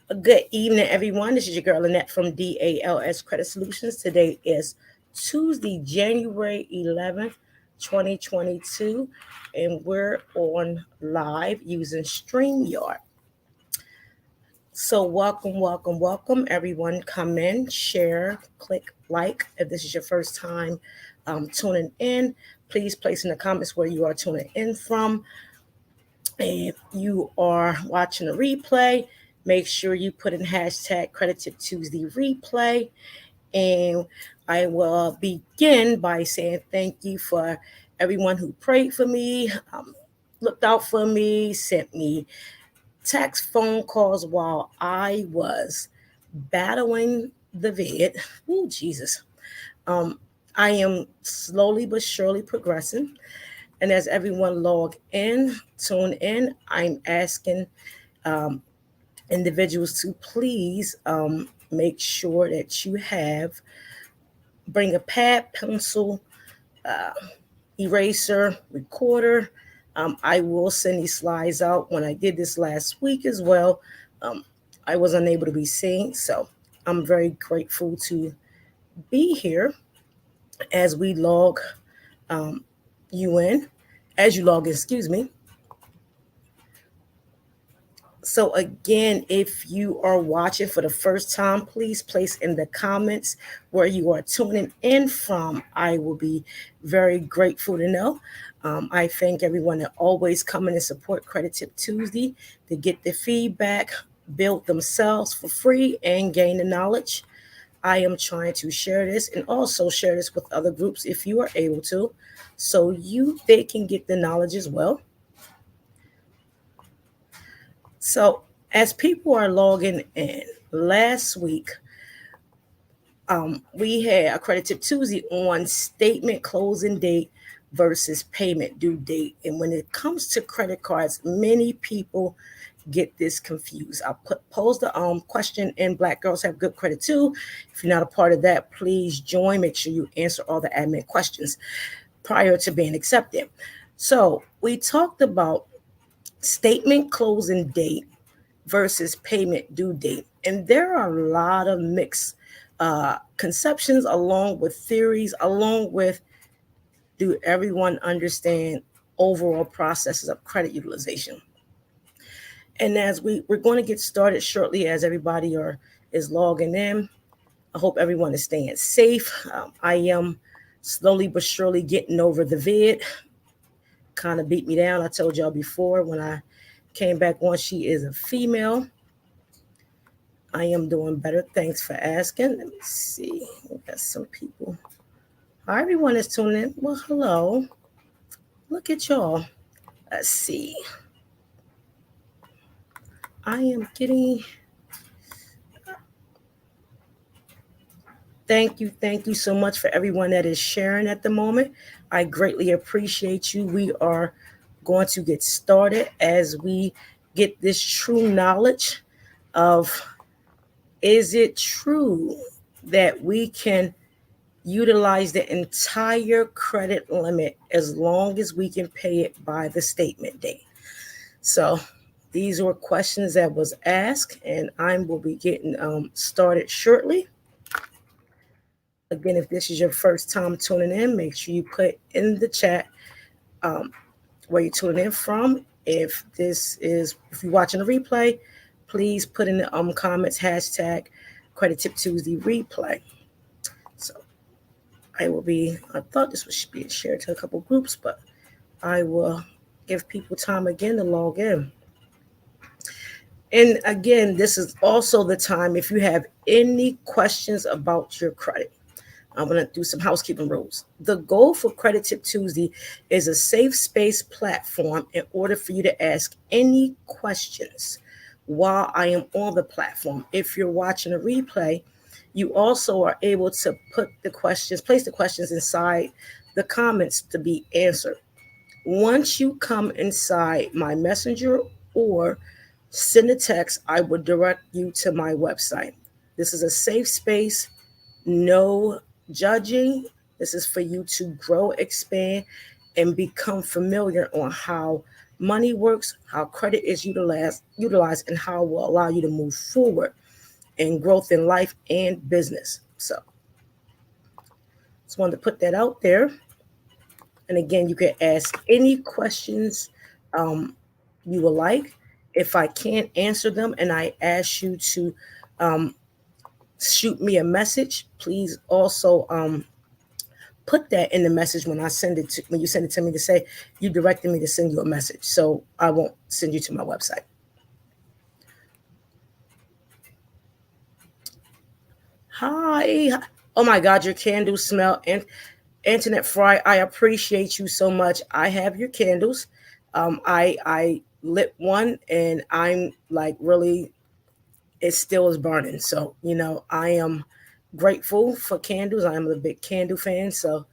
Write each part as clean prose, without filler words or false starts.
A good evening, everyone. This is your girl Lynette from DALS Credit Solutions. Today is Tuesday, January 11th, 2022, and we're on live using StreamYard. So, welcome, everyone. Come in, share, click like. If this is your first time tuning in, please place in the comments where you are tuning in from. If you are watching a replay, make sure you put in hashtag Credit Tip Tuesday replay. And I will begin by saying thank you for everyone who prayed for me, looked out for me, sent me text, phone calls while I was battling the vid. Oh, Jesus. Um, I am slowly but surely progressing. And as everyone log in, tune in, I'm asking um, individuals to please make sure that you bring a pad, pencil, uh, eraser, recorder. I will send these slides out. When I did this last week as well, um, I was unable to be seen. So I'm very grateful to be here as we log um, you in, as you log in, excuse me. So, again, if you are watching for the first time, please place in the comments where you are tuning in from. I will be very grateful to know. I thank everyone that always come in and support Credit Tip Tuesday to get the feedback, build themselves for free, and gain the knowledge. I am trying to share this and also share this with other groups if you are able to, so they can get the knowledge as well. So, as people are logging in, last week we had a Credit Tip Tuesday on statement closing date versus payment due date. And when it comes to credit cards, many people get this confused. I'll pose the question in Black Girls Have Good Credit Too. If you're not a part of that, please join. Make sure you answer all the admin questions prior to being accepted. So we talked about statement closing date versus payment due date. And there are a lot of mixed conceptions, along with theories, along with do everyone understand overall processes of credit utilization. And as we're going to get started shortly, as everybody is logging in, I hope everyone is staying safe. I am slowly but surely getting over the vid. Kind of beat me down. I told y'all before when I came back on, she is a female. I am doing better. Thanks for asking. Let me see. We got some people. Hi, everyone is tuning in. Well, hello. Look at y'all. Let's see. I am getting. Thank you so much for everyone that is sharing at the moment. I greatly appreciate you. We are going to get started as we get this true knowledge of, is it true that we can utilize the entire credit limit as long as we can pay it by the statement date? So these were questions that was asked, and I will be getting started shortly. Again, if this is your first time tuning in, make sure you put in the chat um, where you're tuning in from. If you're watching a replay, please put in the comments hashtag Credit Tip Tuesday replay. So I thought this was being shared to a couple groups, but I will give people time again to log in. And again, this is also the time if you have any questions about your credit. I'm going to do some housekeeping rules. The goal for Credit Tip Tuesday is a safe space platform in order for you to ask any questions while I am on the platform. If you're watching a replay, you also are able to place the questions inside the comments to be answered. Once you come inside my messenger or send a text, I will direct you to my website. This is a safe space, no judging. This is for you to grow, expand, and become familiar on how money works, how credit is utilized, and how it will allow you to move forward in growth in life and business. So just wanted to put that out there. And again, you can ask any questions you would like. If I can't answer them and I ask you to um, shoot me a message, please also put that in the message when you send it to me, to say you directed me to send you a message, so I won't send you to my website. Hi. Oh my God, your candles smell. And Internet Fry, I appreciate you so much. I have your candles. I lit one and I'm like, really, it still is burning. So, I am grateful for candles. I am a big candle fan. So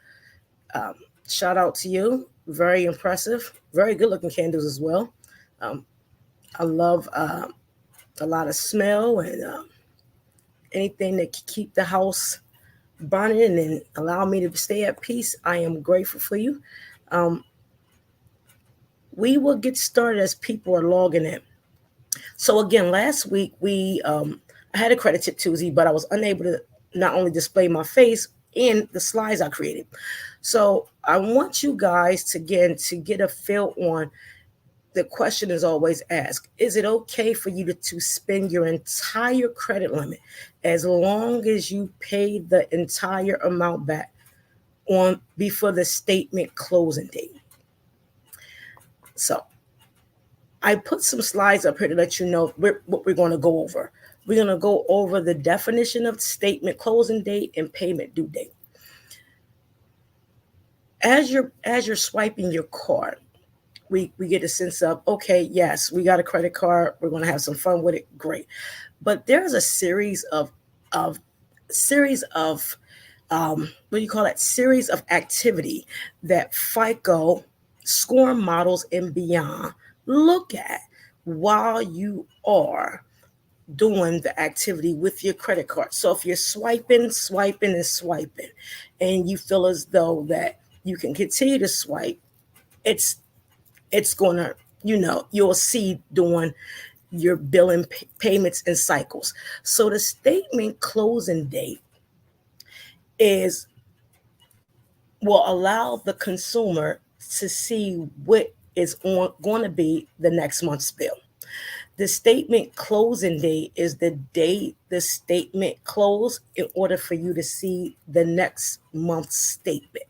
um, shout out to you. Very impressive. Very good looking candles as well. Um, I love a lot of smell and anything that can keep the house burning and allow me to stay at peace. I am grateful for you. Um, we will get started as people are logging in. So again, last week I had a credit tip Tuesday, but I was unable to not only display my face in the slides I created. So I want you guys to get a feel on. The question is always asked: is it okay for you to spend your entire credit limit as long as you pay the entire amount back on before the statement closing date? So I put some slides up here to let you know what we're going to go over. We're going to go over the definition of statement closing date and payment due date. As you're swiping your card, we get a sense of, okay, yes, we got a credit card. We're going to have some fun with it. Great. But there's a series of what do you call that? Series of activity that FICO score models and beyond look at while you are doing the activity with your credit card. So if you're swiping, and you feel as though that you can continue to swipe, it's gonna, you'll see doing your billing payments and cycles. So the statement closing date is will allow the consumer to see what is going to be the next month's bill. The statement closing date is the date the statement closed in order for you to see the next month's statement.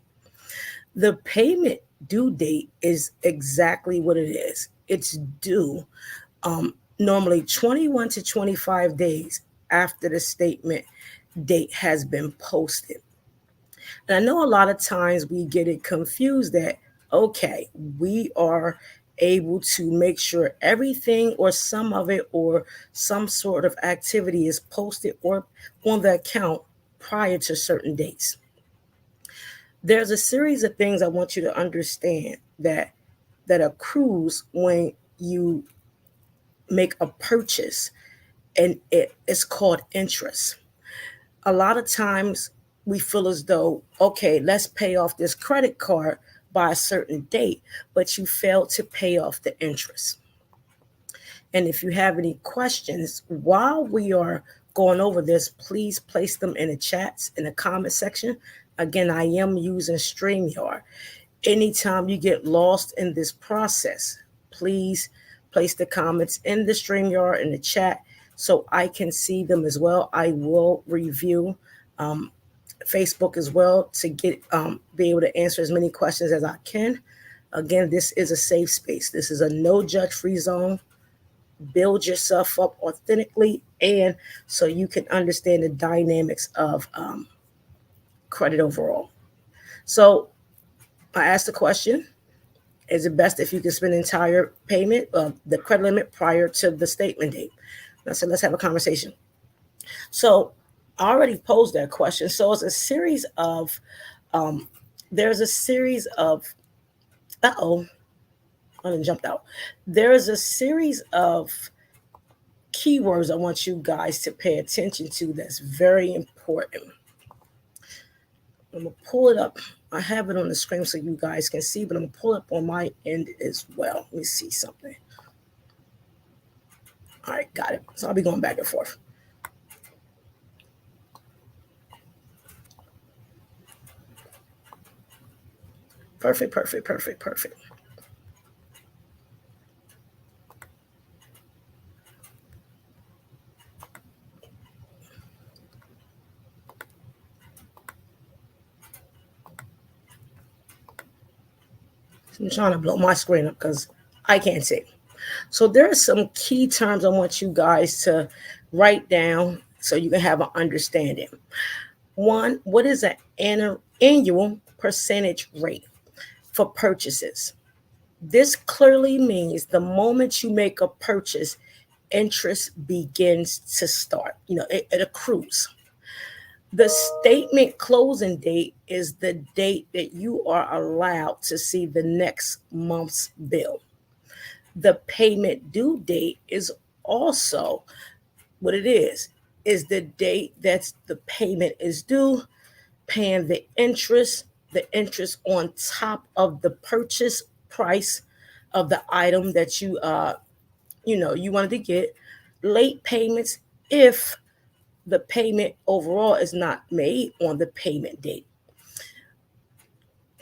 The payment due date is exactly what it is. It's due normally 21 to 25 days after the statement date has been posted. And I know a lot of times we get it confused that, okay, we are able to make sure everything or some of it or some sort of activity is posted or on the account prior to certain dates. There's a series of things I want you to understand that accrues when you make a purchase, and it's called interest. A lot of times we feel as though, okay, let's pay off this credit card by a certain date, but you failed to pay off the interest. And if you have any questions while we are going over this, please place them in the chats, in the comment section. Again, I am using StreamYard. Anytime you get lost in this process, please place the comments in the StreamYard in the chat so I can see them as well. I will review Facebook as well to be able to answer as many questions as I can. Again, this is a safe space. This is a no judge free zone. Build yourself up authentically, and so you can understand the dynamics of credit overall. So I asked the question: is it best if you can spend the entire payment of the credit limit prior to the statement date? And I said, let's have a conversation. So I already posed that question. So it's a series of, there's a series of, I done jumped out. There is a series of keywords I want you guys to pay attention to that's very important. I'm going to pull it up. I have it on the screen so you guys can see, but I'm going to pull it up on my end as well. Let me see something. All right, got it. So I'll be going back and forth. Perfect. I'm trying to blow my screen up because I can't see. So there are some key terms I want you guys to write down so you can have an understanding. One, what is an annual percentage rate for purchases? This clearly means the moment you make a purchase, interest begins to start. It accrues. The statement closing date is the date that you are allowed to see the next month's bill. The payment due date is also what it is the date that the payment is due, paying the interest on top of the purchase price of the item that you wanted to get. Late payments if the payment overall is not made on the payment date.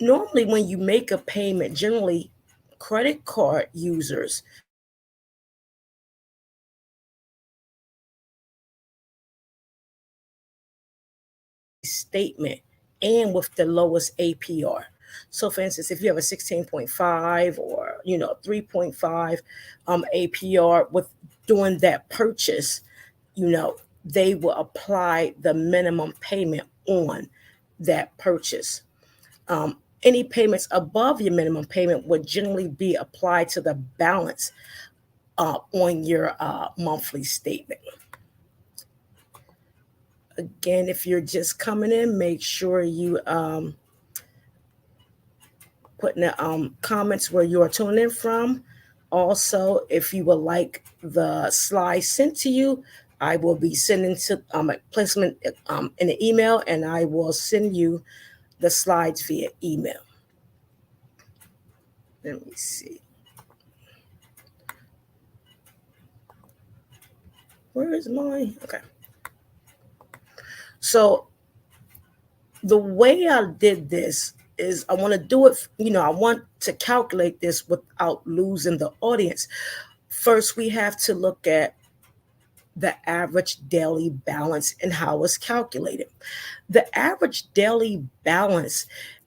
Normally, when you make a payment, generally credit card users statement and with the lowest APR. So for instance, if you have a 16.5 or 3.5 APR with doing that purchase, they will apply the minimum payment on that purchase. Any payments above your minimum payment would generally be applied to the balance on your monthly statement. Again, if you're just coming in, make sure you put in the comments where you are tuning in from. Also, if you would like the slides sent to you, I will be sending to placement in the email, and I will send you the slides via email. Let me see. Where is mine? Okay. So the way I did this is I want to do it, I want to calculate this without losing the audience. First, we have to look at the average daily balance and how it's calculated. The average daily balance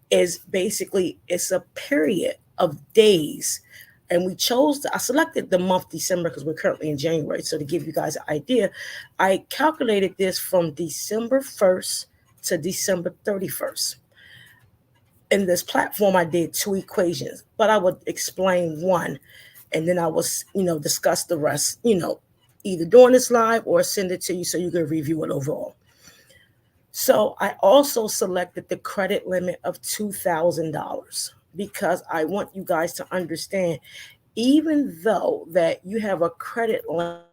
is basically, it's a period of days. And I selected the month December because we're currently in January. So to give you guys an idea, I calculated this from December 1st to December 31st. In this platform, I did two equations, but I would explain one and then I will, discuss the rest, either during this live or send it to you so you can review it overall. So I also selected the credit limit of $2,000 because I want you guys to understand, even though that you have a credit limit,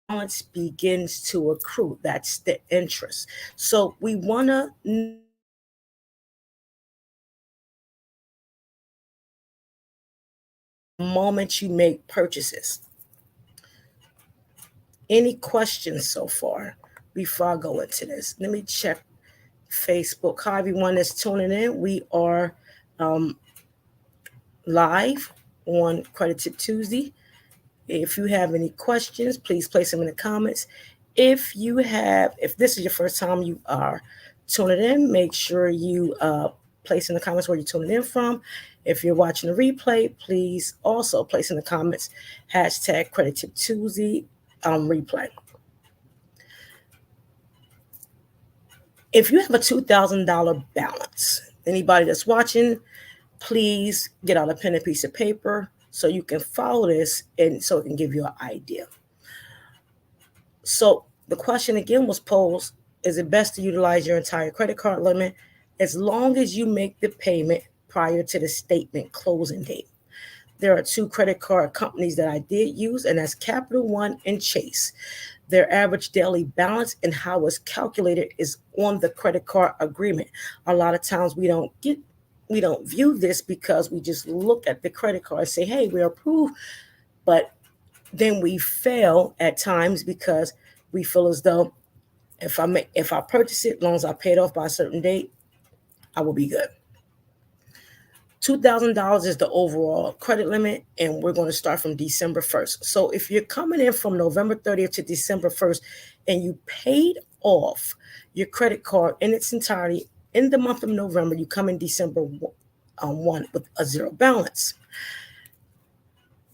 balance begins to accrue. That's the interest. So we want to moment you make purchases. Any questions so far before I go into this? Let me check Facebook. Hi, everyone that's tuning in. We are live on Credit Tip Tuesday. If you have any questions, please place them in the comments. If this is your first time you are tuning in, make sure you place in the comments where you're tuning in from. If you're watching the replay, please also place in the comments hashtag Credit Tip Tuesday replay. If you have a $2,000 balance, anybody that's watching, please get out a pen and piece of paper so you can follow this and so it can give you an idea. So the question again was posed, is it best to utilize your entire credit card limit as long as you make the payment prior to the statement closing date? there are two credit card companies that I did use, and that's Capital One and Chase. Their average daily balance and how it's calculated is on the credit card agreement. A lot of times we don't view this because we just look at the credit card and say, hey, we're approved. But then we fail at times because we feel as though if I purchase it, as long as I pay it off by a certain date, I will be good. $2,000 is the overall credit limit, and we're going to start from December 1st. So if you're coming in from November 30th to December 1st and you paid off your credit card in its entirety in the month of November, you come in December 1 with a zero balance.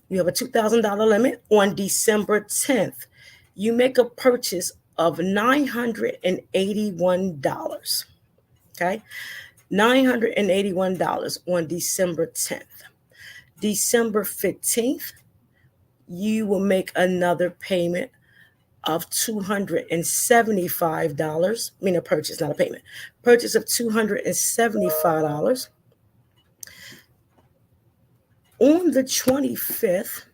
You have a $2,000 limit. On December 10th, you make a purchase of $981. Okay? $981 on December 10th. December 15th, you will make another payment of $275. I mean, a purchase, not a payment. Purchase of $275. On the 25th,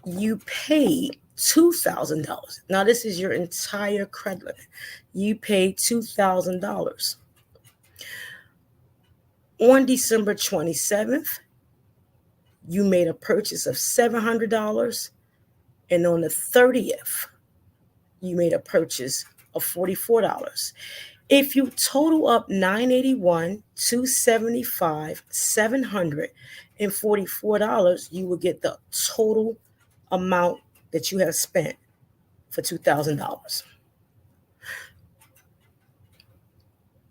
you paid $2,000. Now, this is your entire credit limit. You paid $2,000. On December 27th, you made a purchase of $700. And on the 30th, you made a purchase of $44. If you total up $981, $275, $744, you will get the total amount that you have spent for $2,000.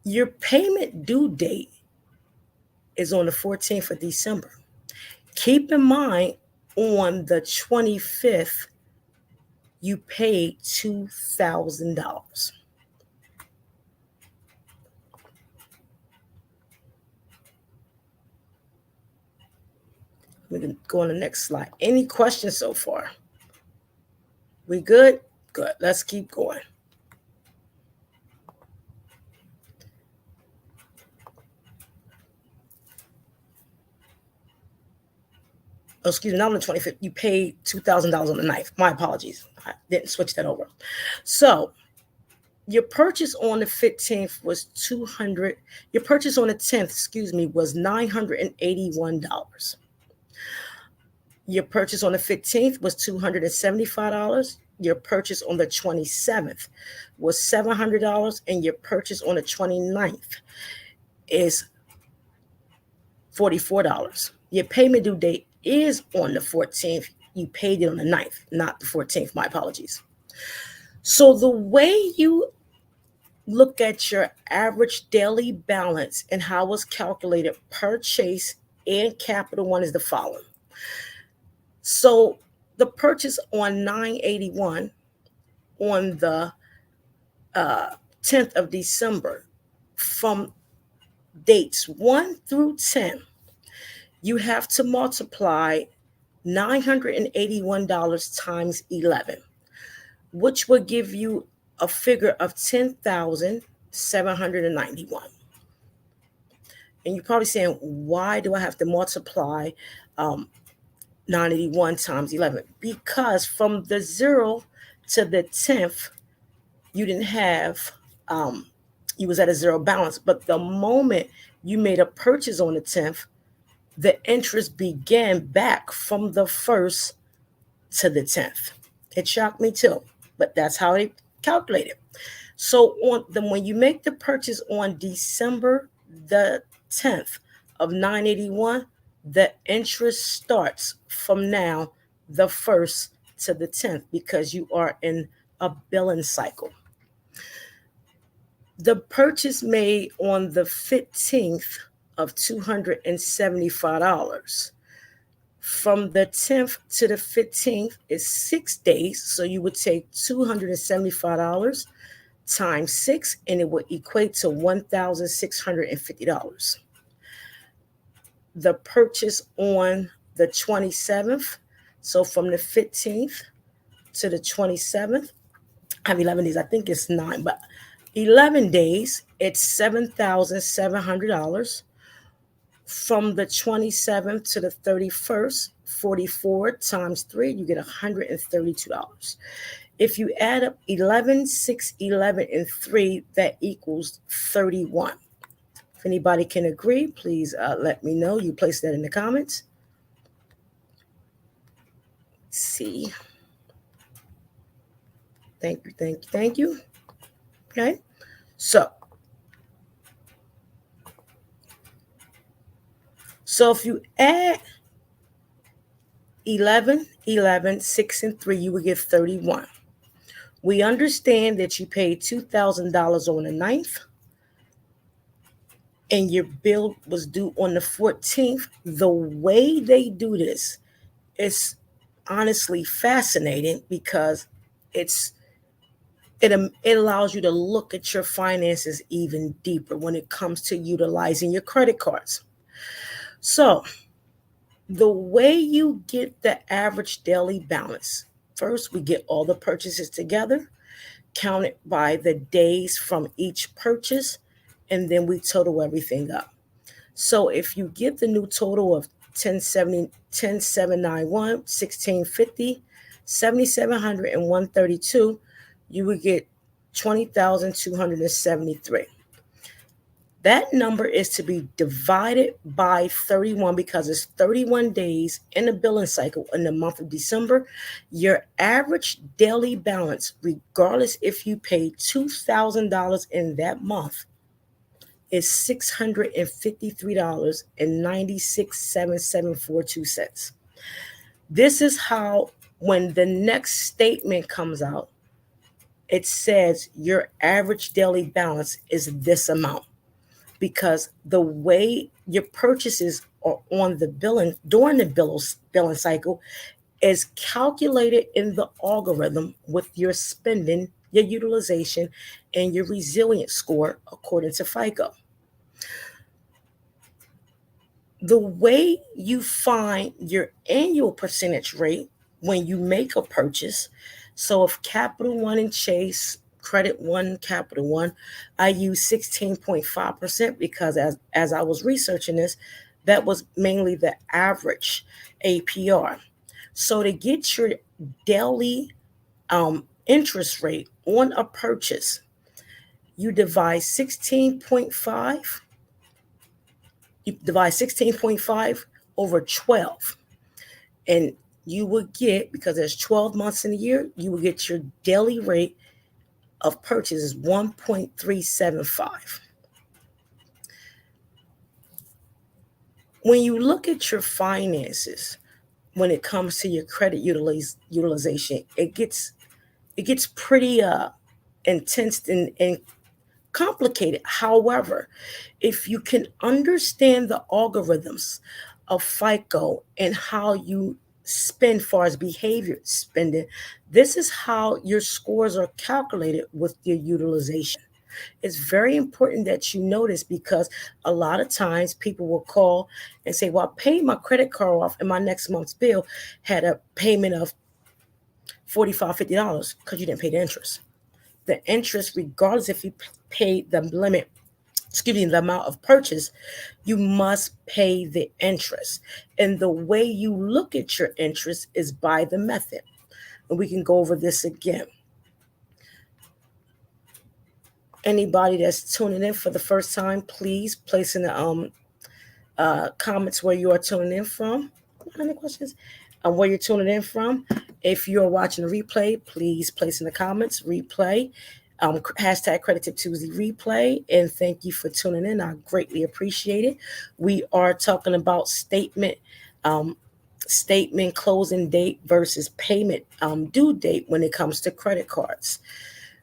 Your payment due date is on the 14th of December. Keep in mind, on the 25th, you paid $2,000. We can go on the next slide. Any questions so far? We good? Good. Let's keep going. Oh, excuse me, not on the 25th. You paid $2,000 on the 9th. My apologies. I didn't switch that over. So your purchase on the 15th was $200. Your purchase on the 10th, was $981. Your purchase on the 15th was $275. Your purchase on the 27th was $700. And your purchase on the 29th is $44. Your payment due date is on the 14th. You paid it on the 9th, not the 14th. My apologies. So the way you look at your average daily balance and how it's calculated per Chase and Capital One is the following. So the purchase on $981 on the 10th of December, from dates 1 through 10, you have to multiply $981 times 11, which will give you a figure of $10,791. And you're probably saying, why do I have to multiply 981 times 11? Because from the 0 to the 10th, you didn't have, you was at a zero balance. But the moment you made a purchase on the 10th, the interest began back from the 1st to the 10th. It shocked me too, but that's how they calculate it. So when you make the purchase on December the 10th of $981, the interest starts from now, the 1st to the 10th, because you are in a billing cycle. The purchase made on the 15th of $275. From the 10th to the 15th is 6 days. So you would take $275 times 6, and it would equate to $1,650. The purchase on the 27th, so from the 15th to the 27th, I have 11 days. I think it's 9, but 11 days, it's $7,700. From the 27th to the 31st, 44 times 3, you get $132. If you add up 11, 6, 11, and 3, that equals 31. If anybody can agree, please let me know. You place that in the comments. See. Thank you, thank you, thank you. Okay. So if you add 11, 11, 6, and 3, you will get 31. We understand that you paid $2,000 on the 9th and your bill was due on the 14th. The way they do this is honestly fascinating because it allows you to look at your finances even deeper when it comes to utilizing your credit cards. So the way you get the average daily balance, first we get all the purchases together, counted by the days from each purchase, and then we total everything up. So if you get the new total of 1070, 10791, 1650, 7700, and 132, you would get 20,273. That number is to be divided by 31 because it's 31 days in the billing cycle in the month of December. Your average daily balance, regardless if you paid $2,000 in that month, is $653.967742. This is how, when the next statement comes out, it says your average daily balance is this amount. Because the way your purchases are on the billing during the billing cycle is calculated in the algorithm with your spending, your utilization, and your resilience score according to FICO. The way you find your annual percentage rate when you make a purchase, so if Capital One and Chase, Credit One, Capital One, I use 16.5% because as I was researching this, that was mainly the average APR. So to get your daily interest rate on a purchase, you divide 16.5 over 12, and you would get, because there's 12 months in a year, you will get your daily rate of purchase is 1.375. When you look at your finances, when it comes to your credit utilization, it gets pretty intense and complicated. However, if you can understand the algorithms of FICO and how you spend far as behavior spending, this is how your scores are calculated with your utilization. It's very important that you notice, because a lot of times people will call and say, well, I paid my credit card off and my next month's bill had a payment of $45, $50 because you didn't pay the interest. The interest, regardless if you paid the limit, the amount of purchase, you must pay the interest. And the way you look at your interest is by the method. And we can go over this again. Anybody that's tuning in for the first time, please place in the comments where you are tuning in from. Any questions? Where you're tuning in from. If you're watching a replay, please place in the comments replay. Hashtag Credit Tip Tuesday replay, and thank you for tuning in. I greatly appreciate it. We are talking about statement closing date versus payment due date when it comes to credit cards.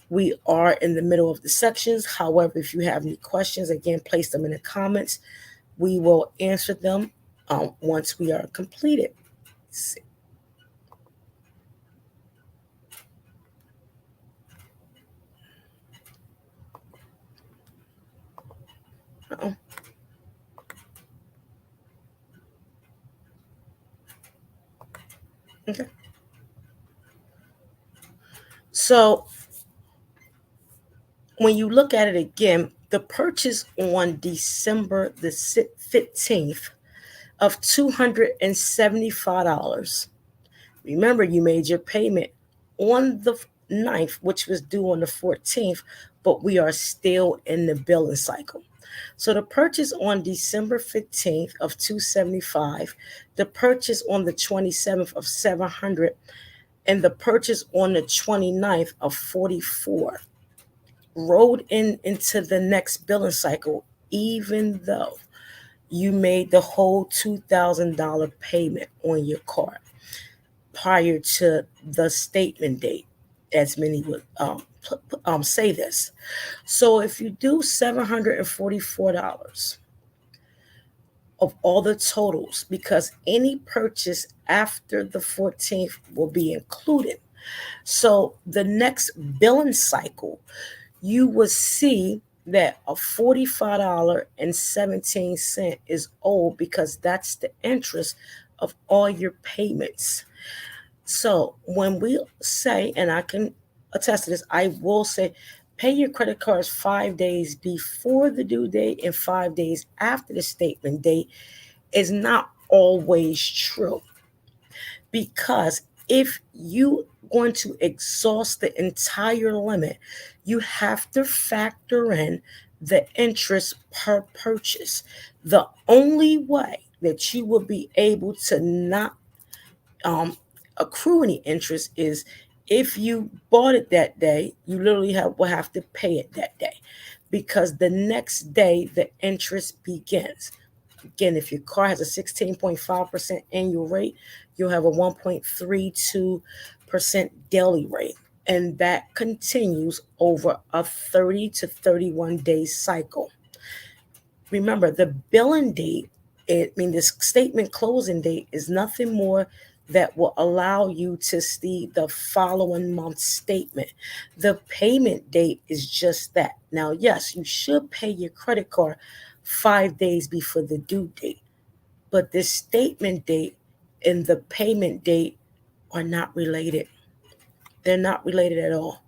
We are in the middle of the sections. However, if you have any questions, again, place them in the comments. We will answer them once we are completed. Let's see. Uh-oh. Okay. So when you look at it again, The purchase on December the 15th of $275. Remember, you made your payment on the 9th, which was due on the 14th, but we are still in the billing cycle. So the purchase on December 15th of 275, the purchase on the 27th of 700, and the purchase on the 29th of 44 rolled into the next billing cycle, even though you made the whole $2,000 payment on your card prior to the statement date, as many would say this. So if you do $744 of all the totals, because any purchase after the 14th will be included. So the next billing cycle, you will see that a $45.17 is owed, because that's the interest of all your payments. So when we say, and I can attest to this, I will say, pay your credit cards 5 days before the due date and 5 days after the statement date is not always true. Because if you going to exhaust the entire limit, you have to factor in the interest per purchase. The only way that you will be able to not accrue any interest is if you bought it that day, you literally will have to pay it that day, because the next day the interest begins. Again, if your car has a 16.5% annual rate, you'll have a 1.32% daily rate. And that continues over a 30 to 31 day cycle. Remember, the billing date, the statement closing date is nothing more that will allow you to see the following month's statement. The payment date is just that. Now, yes, you should pay your credit card 5 days before the due date, but the statement date and the payment date are not related. They're not related at all.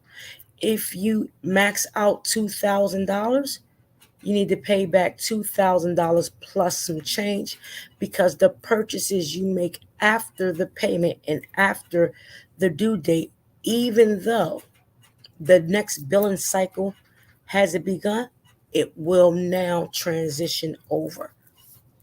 If you max out $2,000, you need to pay back $2,000 plus some change, because the purchases you make after the payment and after the due date, even though the next billing cycle hasn't begun, it will now transition over,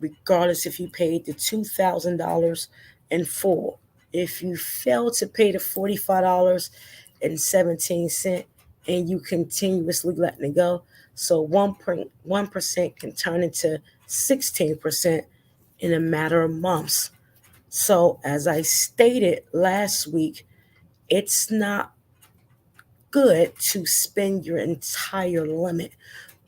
regardless if you paid the $2,000 in full. If you fail to pay the $45.17 and you continuously letting it go, so 1% can turn into 16% in a matter of months. So as I stated last week, it's not good to spend your entire limit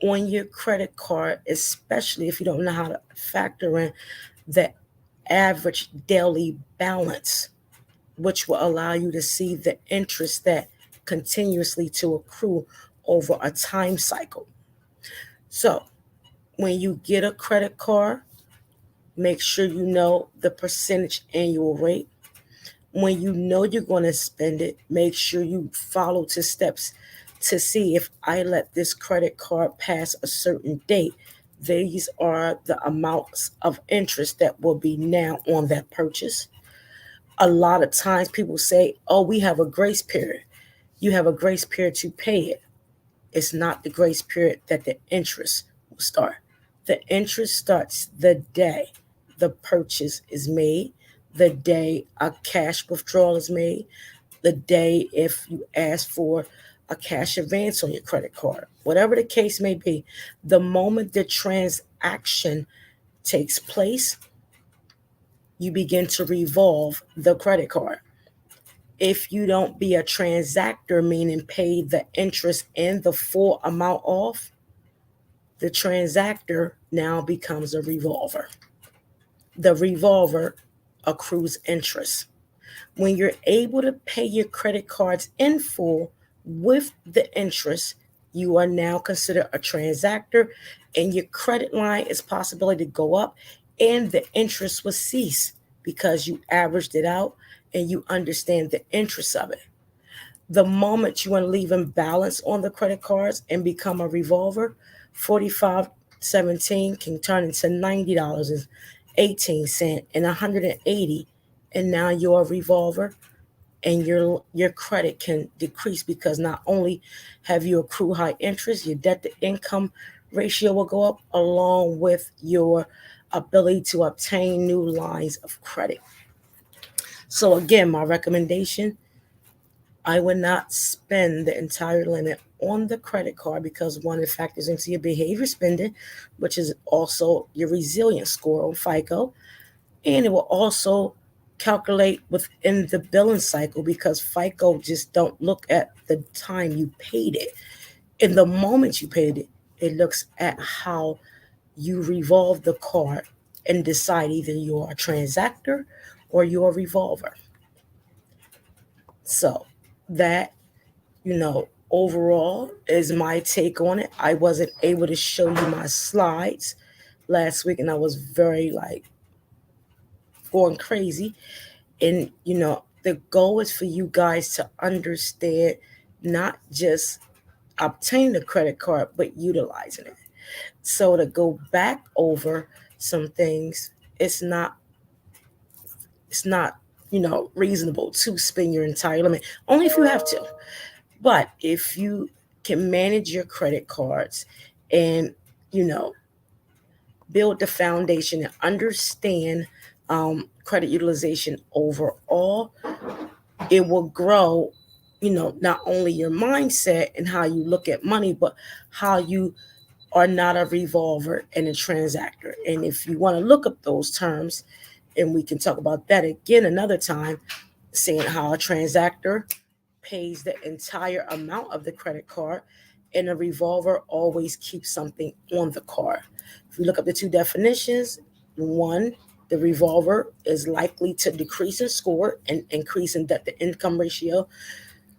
on your credit card, especially if you don't know how to factor in the average daily balance, which will allow you to see the interest that continuously to accrue over a time cycle. So when you get a credit card, make sure you know the percentage annual rate. When you know you're going to spend it, make sure you follow the steps to see, if I let this credit card pass a certain date, these are the amounts of interest that will be now on that purchase. A lot of times people say, oh, we have a grace period. You have a grace period to pay it. It's not the grace period that the interest will start. The interest starts the day the purchase is made, the day a cash withdrawal is made, the day if you ask for a cash advance on your credit card, whatever the case may be. The moment the transaction takes place, you begin to revolve the credit card. If you don't be a transactor, meaning pay the interest and the full amount off, the transactor now becomes a revolver. The revolver accrues interest. When you're able to pay your credit cards in full with the interest, you are now considered a transactor, and your credit line is possibility to go up, and the interest will cease because you averaged it out and you understand the interest of it. The moment you want to leave imbalance on the credit cards and become a revolver, $45.17 can turn into $90.18 and $180, and now your revolver and your credit can decrease, because not only have you accrued high interest, your debt to income ratio will go up, along with your ability to obtain new lines of credit. So again, my recommendation, I would not spend the entire limit on the credit card, because one, it factors into your behavior spending, which is also your resilience score on FICO. And it will also calculate within the billing cycle, because FICO just don't look at the time you paid it. In the moment you paid it, it looks at how you revolve the card and decide either you're a transactor or you're a revolver. So that, overall is my take on it. I wasn't able to show you my slides last week, and I was very going crazy. And the goal is for you guys to understand not just obtaining the credit card, but utilizing it. So to go back over some things, it's not reasonable to spend your entire limit, only if you have to. But if you can manage your credit cards and build the foundation and understand credit utilization overall, it will grow, not only your mindset and how you look at money, but how you are not a revolver and a transactor. And if you want to look up those terms, and we can talk about that again another time, seeing how a transactor pays the entire amount of the credit card, and a revolver always keeps something on the card. If you look up the two definitions, one, the revolver is likely to decrease in score and increase in debt to income ratio.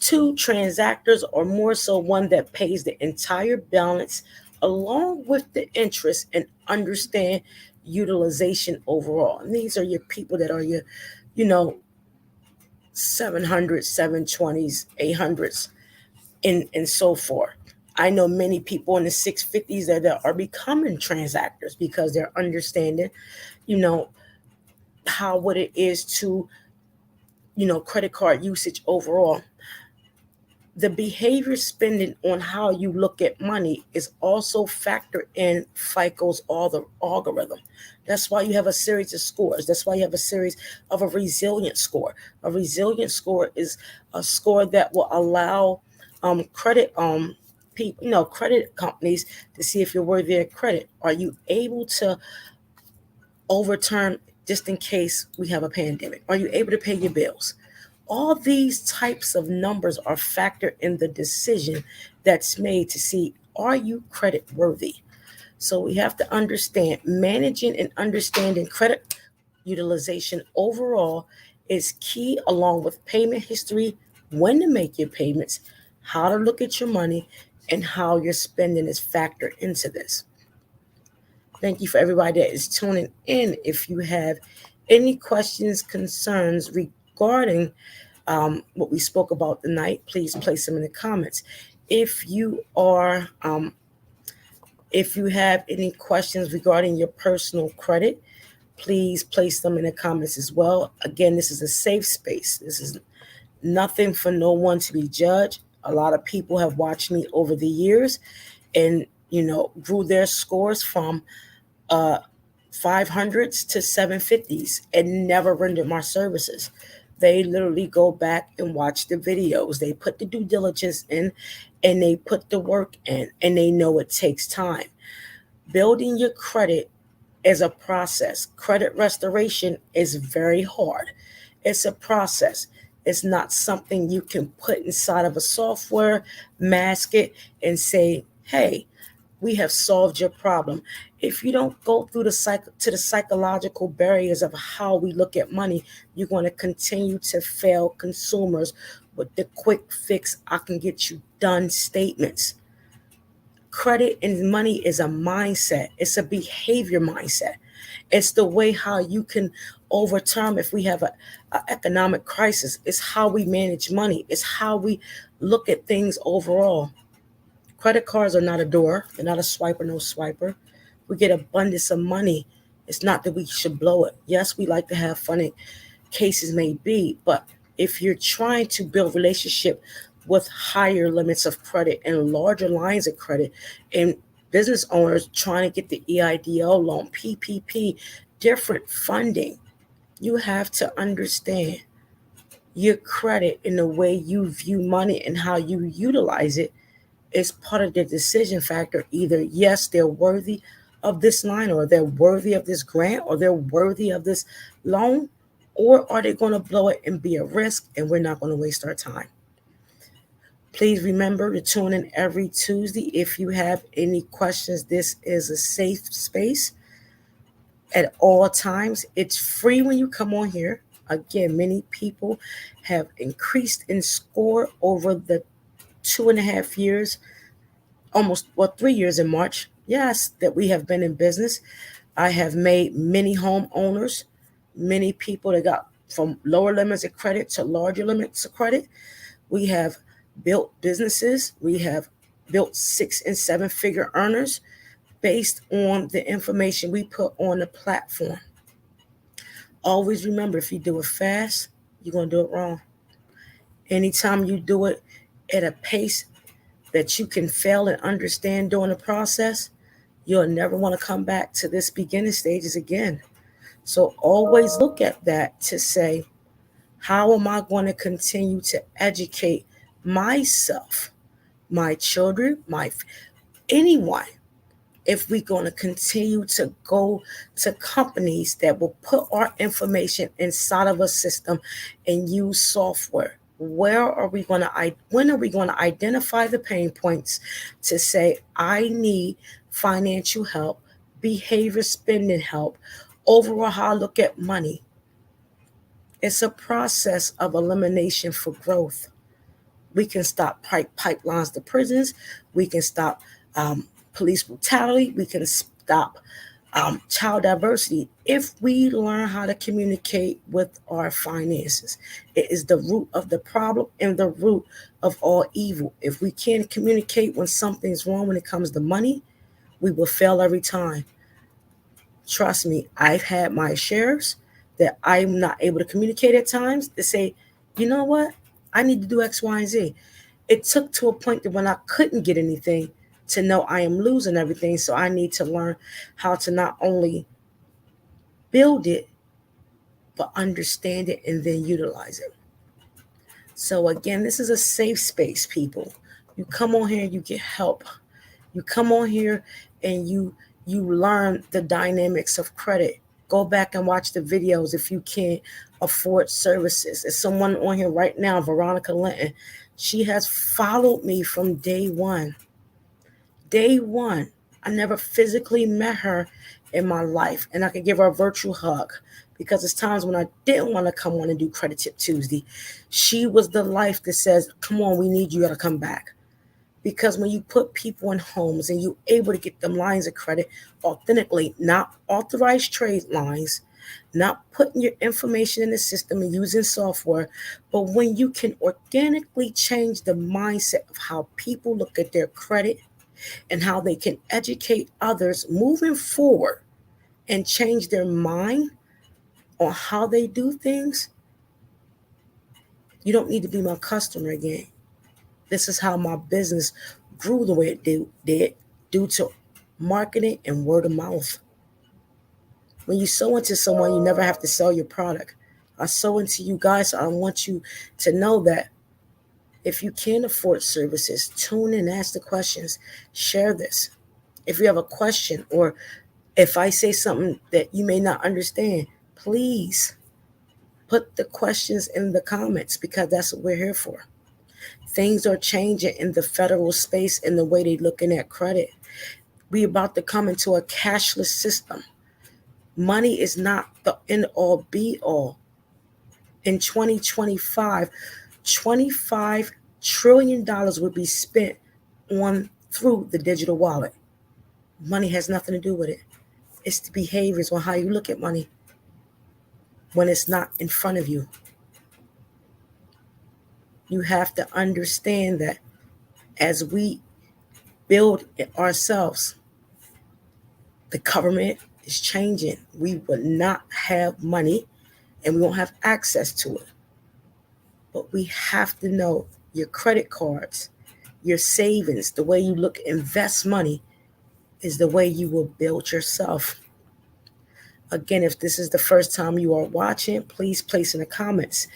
Two, transactors are more so one that pays the entire balance along with the interest and understand utilization overall. And these are your people that are your, 700s, 720s, 800s, and so forth. I know many people in the 650s that are becoming transactors, because they're understanding, how what it is to, credit card usage overall. The behavior spending on how you look at money is also factored in FICO's algorithm. That's why you have a series of scores. That's why you have a series of a resilient score. A resilient score is a score that will allow credit people, credit companies to see if you're worthy of credit. Are you able to overturn, just in case we have a pandemic? Are you able to pay your bills? All these types of numbers are factored in the decision that's made to see, are you credit worthy? So we have to understand managing and understanding credit utilization overall is key, along with payment history, when to make your payments, how to look at your money, and how your spending is factored into this. Thank you for everybody that is tuning in. If you have any questions, concerns regarding what we spoke about tonight, please place them in the comments. If you have any questions regarding your personal credit, please place them in the comments as well. Again, this is a safe space. This is nothing for no one to be judged. A lot of people have watched me over the years and, grew their scores from 500s to 750s and never rendered my services. They literally go back and watch the videos. They put the due diligence in, and they put the work in, and they know it takes time. Building your credit is a process. Credit restoration is very hard. It's a process. It's not something you can put inside of a software, mask it, and say, hey, we have solved your problem. If you don't go through the psychological barriers of how we look at money, you're going to continue to fail consumers with the quick fix, I can get you done statements. Credit and money is a mindset. It's a behavior mindset. It's the way how you can overturn if we have an economic crisis. It's how we manage money. It's how we look at things overall. Credit cards are not a door. They're not a swiper, no swiper. We get abundance of money. It's not that we should blow it. Yes, we like to have fun, in cases may be, but if you're trying to build relationship with higher limits of credit and larger lines of credit, and business owners trying to get the EIDL loan, PPP, different funding, you have to understand your credit in the way you view money and how you utilize it is part of the decision factor. Either yes, they're worthy of this line, or they're worthy of this grant, or they're worthy of this loan, or are they going to blow it and be a risk, and we're not going to waste our time. Please remember to tune in every Tuesday. If you have any questions, this is a safe space at all times. It's free when you come on here. Again, many people have increased in score over the 2.5 years, almost 3 years in March, yes, that we have been in business. I have made many homeowners, many people that got from lower limits of credit to larger limits of credit. We have built businesses. We have built 6 and 7 figure earners based on the information we put on the platform. Always remember, if you do it fast, you're going to do it wrong. Anytime you do it at a pace that you can fail and understand during the process, you'll never want to come back to this beginning stages again. So always look at that to say, how am I going to continue to educate myself, my children, anyone, if we're going to continue to go to companies that will put our information inside of a system and use software? When are we going to identify the pain points to say, I need financial help, behavior spending help, overall how I look at money? It's a process of elimination for growth. We can stop pipelines to prisons. We can stop police brutality. We can stop child diversity if we learn how to communicate with our finances. It is the root of the problem and the root of all evil. If we can't communicate when something's wrong when it comes to money, we will fail every time. Trust me, I've had my shares that I'm not able to communicate at times to say, you know what, I need to do X, Y, and Z. It took to a point that when I couldn't get anything to know I am losing everything. So I need to learn how to not only build it, but understand it and then utilize it. So again, this is a safe space, people. You come on here, you get help. You come on here and you learn the dynamics of credit. Go back and watch the videos if you can't afford services. There's someone on here right now, Veronica Linton. She has followed me from day one. Day one. I never physically met her in my life, and I could give her a virtual hug because it's times when I didn't want to come on and do Credit Tip Tuesday. She was the life that says, come on, we need you to come back. Because when you put people in homes and you're able to get them lines of credit authentically, not authorized trade lines, not putting your information in the system and using software, but when you can organically change the mindset of how people look at their credit and how they can educate others moving forward and change their mind on how they do things, you don't need to be my customer again. This is how my business grew the way it did due to marketing and word of mouth. When you sow into someone, you never have to sell your product. I sow into you guys. So I want you to know that if you can't afford services, tune in, ask the questions, share this. If you have a question or if I say something that you may not understand, please put the questions in the comments because that's what we're here for. Things are changing in the federal space in the way they're looking at credit. We're about to come into a cashless system. Money is not the end all be all. In 2025, $25 trillion will be spent on through the digital wallet. Money has nothing to do with it. It's the behaviors on how you look at money when it's not in front of you. You have to understand that as we build it ourselves. The government is changing. We will not have money and we won't have access to it. But we have to know your credit cards, your savings, the way you look, invest money is the way you will build yourself. Again, if this is the first time you are watching, please place in the comments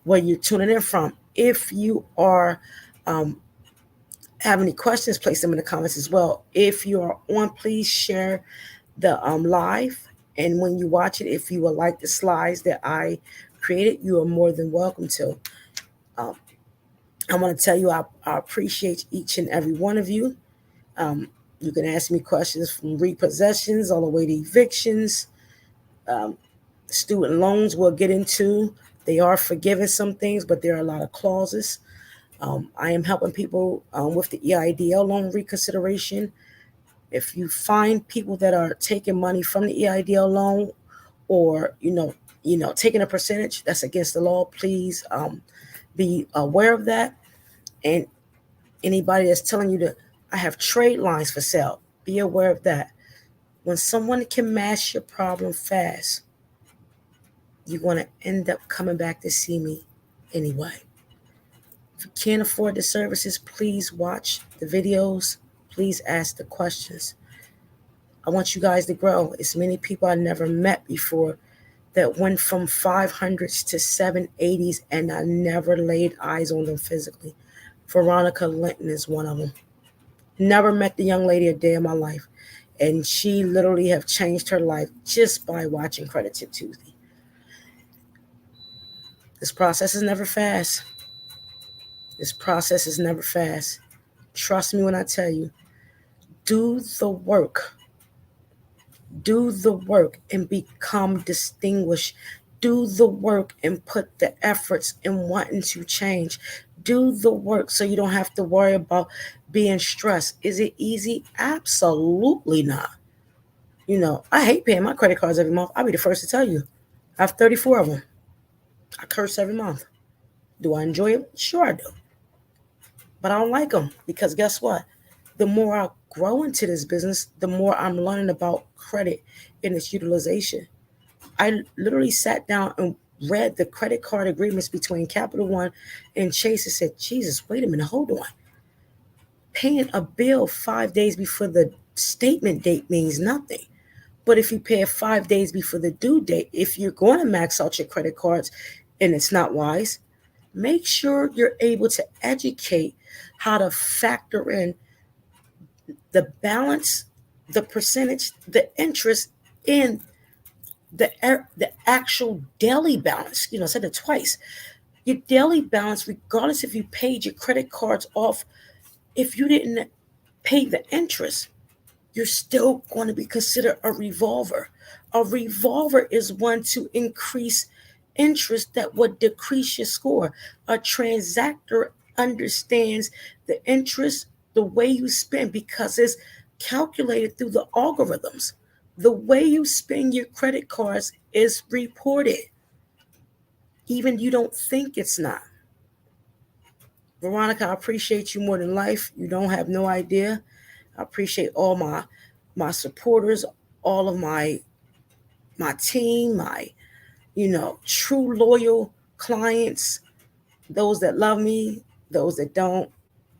where you're tuning in from. If you are have any questions, place them in the comments as well. If you are on, please share the live. And when you watch it, if you would like the slides that I created, you are more than welcome to. I want to tell you, I appreciate each and every one of you. You can ask me questions from repossessions all the way to evictions, student loans we'll get into. They are forgiving some things, but there are a lot of clauses. I am helping people with the EIDL loan reconsideration. If you find people that are taking money from the EIDL loan or, taking a percentage that's against the law, please be aware of that. And anybody that's telling you that I have trade lines for sale, be aware of that. When someone can mask your problem fast, you're going to end up coming back to see me anyway. If you can't afford the services, please watch the videos. Please ask the questions. I want you guys to grow. It's many people I never met before that went from 500s to 780s, and I never laid eyes on them physically. Veronica Linton is one of them. Never met the young lady a day in my life, and she literally have changed her life just by watching Credit Tip Tuesday. This process is never fast. Trust me when I tell you, do the work. Do the work and become distinguished. Do the work and put the efforts in wanting to change. Do the work so you don't have to worry about being stressed. Is it easy? Absolutely not. I hate paying my credit cards every month. I'll be the first to tell you. I have 34 of them. I curse every month. Do I enjoy them? Sure I do. But I don't like them because guess what? The more I grow into this business, the more I'm learning about credit and its utilization. I literally sat down and read the credit card agreements between Capital One and Chase and said, Jesus, wait a minute, hold on. Paying a bill 5 days before the statement date means nothing. But if you pay it 5 days before the due date, if you're going to max out your credit cards and it's not wise, make sure you're able to educate how to factor in the balance, the percentage, the interest in the actual daily balance. I said it twice. Your daily balance, regardless if you paid your credit cards off, if you didn't pay the interest, you're still going to be considered a revolver. A revolver is one to increase interest that would decrease your score. A transactor understands the interest, the way you spend, because it's calculated through the algorithms. The way you spend your credit cards is reported. Even you don't think it's not. Veronica, I appreciate you more than life. You don't have no idea. I appreciate all my supporters, all of my team, my true loyal clients, those that love me, those that don't,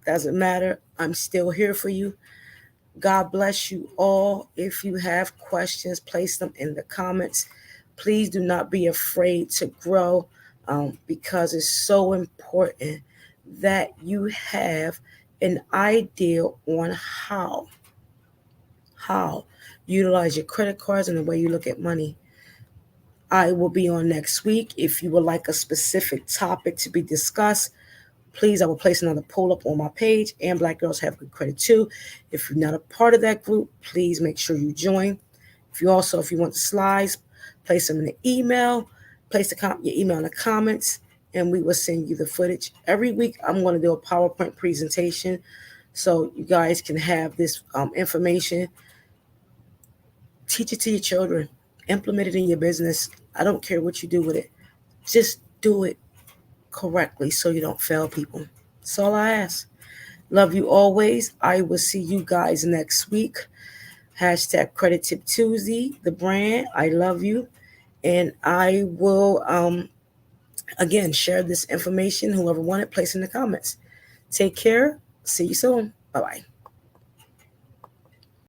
doesn't matter. I'm still here for you. God bless you all. If you have questions, place them in the comments. Please do not be afraid to grow because it's so important that you have an idea on how utilize your credit cards and the way you look at money. I will be on next week. If you would like a specific topic to be discussed, please, I will place another poll up on my page. And Black Girls Have Good Credit too. If you're not a part of that group, please make sure you join. If you want the slides, place them in the email. Place your email in the comments, and we will send you the footage. Every week, I'm going to do a PowerPoint presentation so you guys can have this information. Teach it to your children. Implement it in your business. I don't care what you do with it. Just do it correctly so you don't fail people. That's all I ask. Love you always. I will see you guys next week. Hashtag Credit Tip Tuesday, the brand. I love you. And I will, again, share this information. Whoever wanted, place in the comments. Take care. See you soon. Bye-bye.